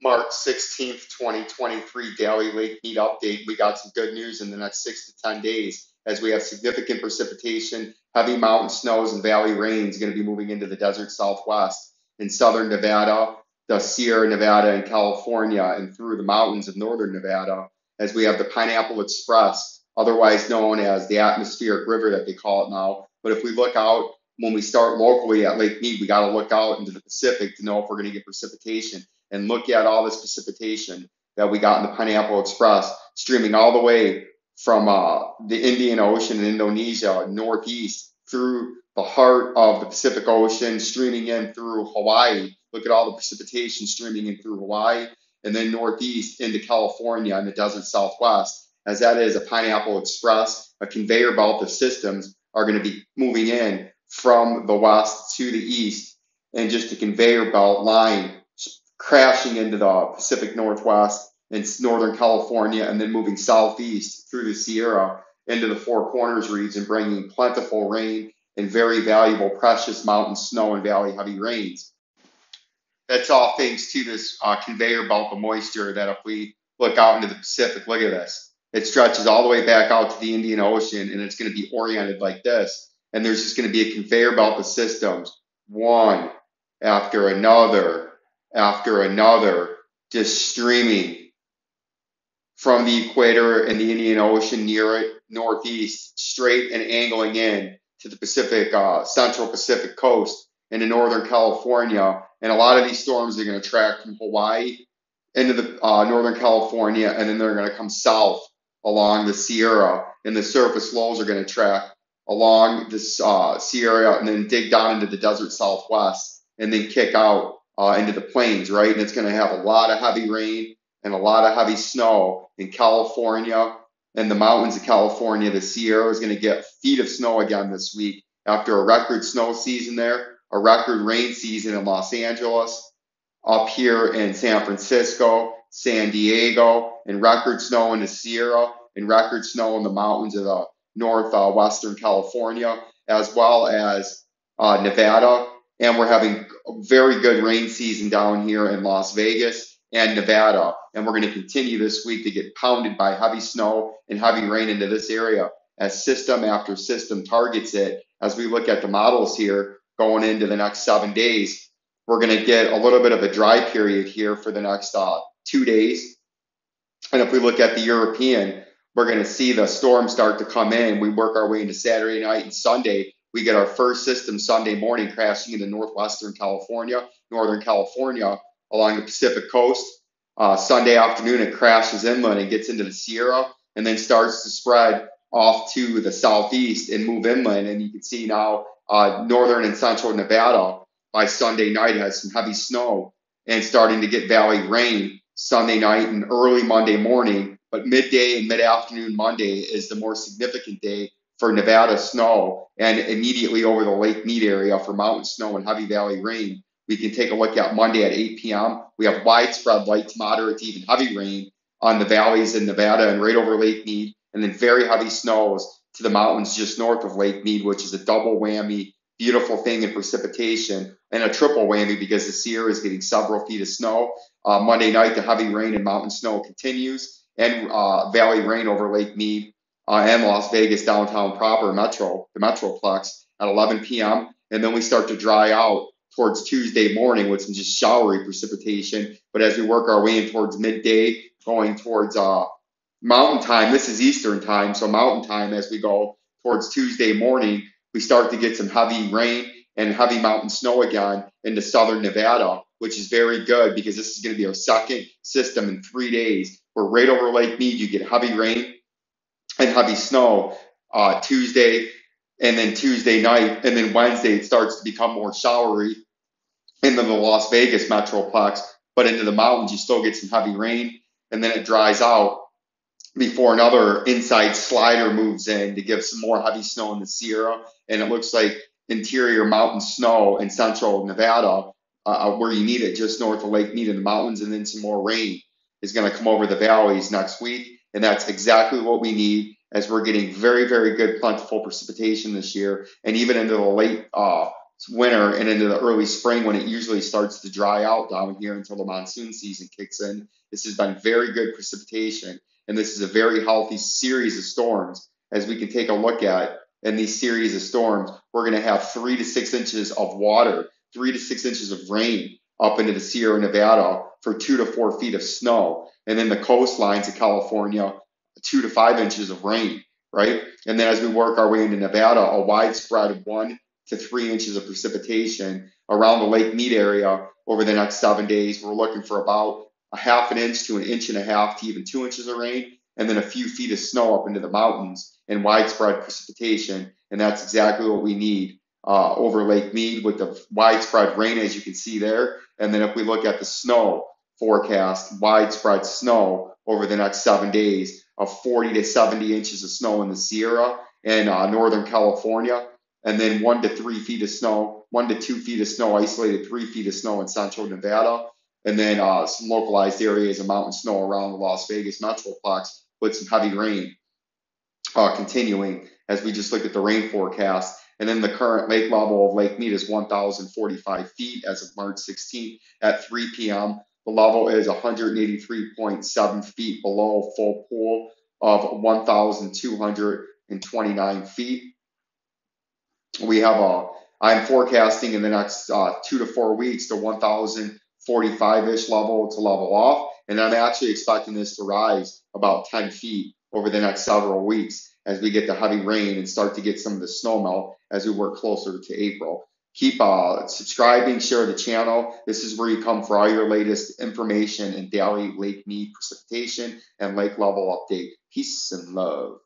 March 16th, 2023 daily lake meet update. We got some good news in the next 6 to 10 days as we have significant precipitation, heavy mountain snows and valley rains going to be moving into the desert southwest in southern Nevada, the Sierra Nevada and California, and through the mountains of northern Nevada as we have the Pineapple Express, otherwise known as the atmospheric river that they call it now. But if we look out, when we start locally at Lake Mead, we got to look out into the Pacific to know if we're going to get precipitation. And look at all this precipitation that we got in the Pineapple Express, streaming all the way from the Indian Ocean in Indonesia, northeast, through the heart of the Pacific Ocean, streaming in through Hawaii. Look at all the precipitation streaming in through Hawaii, and then northeast into California and the desert southwest, as that is a Pineapple Express, a conveyor belt of systems are going to be moving in from the west to the east, and just a conveyor belt line crashing into the Pacific Northwest and northern California, and then moving southeast through the Sierra into the Four Corners region, bringing plentiful rain and very valuable precious mountain snow and valley heavy rains. That's all thanks to this conveyor belt of moisture that if we look out into the Pacific, look at this. It stretches all the way back out to the Indian Ocean, and it's going to be oriented like this. And there's just going to be a conveyor belt of systems, one after another, just streaming from the equator and the Indian Ocean near it, northeast, straight and angling in to the Pacific, central Pacific coast into northern California. And a lot of these storms are going to track from Hawaii into the northern California, and then they're going to come south along the Sierra, and the surface lows are going to track along this Sierra and then dig down into the desert southwest and then kick out into the plains, right? And it's going to have a lot of heavy rain and a lot of heavy snow in California and the mountains of California. The Sierra is going to get feet of snow again this week after a record snow season there, a record rain season in Los Angeles, up here in San Francisco, San Diego, and record snow in the Sierra and record snow in the mountains of the northwestern California, as well as Nevada. And we're having a very good rain season down here in Las Vegas and Nevada. And we're going to continue this week to get pounded by heavy snow and heavy rain into this area as system after system targets it. As we look at the models here going into the next 7 days, we're going to get a little bit of a dry period here for the next 2 days. And if we look at the European, we're going to see the storm start to come in. We work our way into Saturday night and Sunday. We get our first system Sunday morning crashing into northwestern California, northern California along the Pacific coast. Sunday afternoon, it crashes inland and gets into the Sierra and then starts to spread off to the southeast and move inland. And you can see now northern and central Nevada by Sunday night has some heavy snow and starting to get valley rain Sunday night and early Monday morning. But midday and mid-afternoon Monday is the more significant day for Nevada snow, and immediately over the Lake Mead area for mountain snow and heavy valley rain. We can take a look at Monday at 8 p.m. We have widespread light to moderate to even heavy rain on the valleys in Nevada and right over Lake Mead, and then very heavy snows to the mountains just north of Lake Mead, which is a double whammy, beautiful thing in precipitation, and a triple whammy because the Sierra is getting several feet of snow. Monday night, the heavy rain and mountain snow continues, and valley rain over Lake Mead and Las Vegas downtown proper the Metroplex at 11 p.m. And then we start to dry out towards Tuesday morning with some just showery precipitation. But as we work our way in towards midday, going towards mountain time, this is Eastern time, so mountain time as we go towards Tuesday morning, we start to get some heavy rain and heavy mountain snow again into southern Nevada, which is very good because this is going to be our second system in 3 days. We're right over Lake Mead. You get heavy rain and heavy snow Tuesday, and then Tuesday night, and then Wednesday it starts to become more showery into the Las Vegas Metroplex, but into the mountains you still get some heavy rain, and then it dries out before another inside slider moves in to give some more heavy snow in the Sierra. And it looks like interior mountain snow in central Nevada, where you need it, just north of Lake Mead in the mountains, and then some more rain is going to come over the valleys next week. And that's exactly what we need, as we're getting very, very good plentiful precipitation this year, and even into the late winter and into the early spring when it usually starts to dry out down here until the monsoon season kicks in. This has been very good precipitation, and this is a very healthy series of storms. As we can take a look at in these series of storms, we're going to have 3 to 6 inches of water, 3 to 6 inches of rain up into the Sierra Nevada for 2 to 4 feet of snow, and then the coastlines of California, 2 to 5 inches of rain, right? And then as we work our way into Nevada, a widespread 1 to 3 inches of precipitation around the Lake Mead area over the next 7 days. We're looking for about a half an inch to an inch and a half to even 2 inches of rain, and then a few feet of snow up into the mountains and widespread precipitation. And that's exactly what we need over Lake Mead with the widespread rain, as you can see there. And then if we look at the snow forecast, widespread snow over the next 7 days of 40 to 70 inches of snow in the Sierra and Northern California, and then 1 to 3 feet of snow, 1 to 2 feet of snow, isolated 3 feet of snow in central Nevada, and then some localized areas of mountain snow around the Las Vegas Metroplex with some heavy rain continuing as we just look at the rain forecast. And then the current lake level of Lake Mead is 1,045 feet as of March 16th at 3 p.m. The level is 183.7 feet below full pool of 1,229 feet. We have I'm forecasting in the next 2 to 4 weeks the 1,045-ish level to level off, and I'm actually expecting this to rise about 10 feet over the next several weeks as we get the heavy rain and start to get some of the snow melt as we work closer to April. Keep subscribing, share the channel. This is where you come for all your latest information and daily Lake Mead precipitation and lake level update. Peace and love.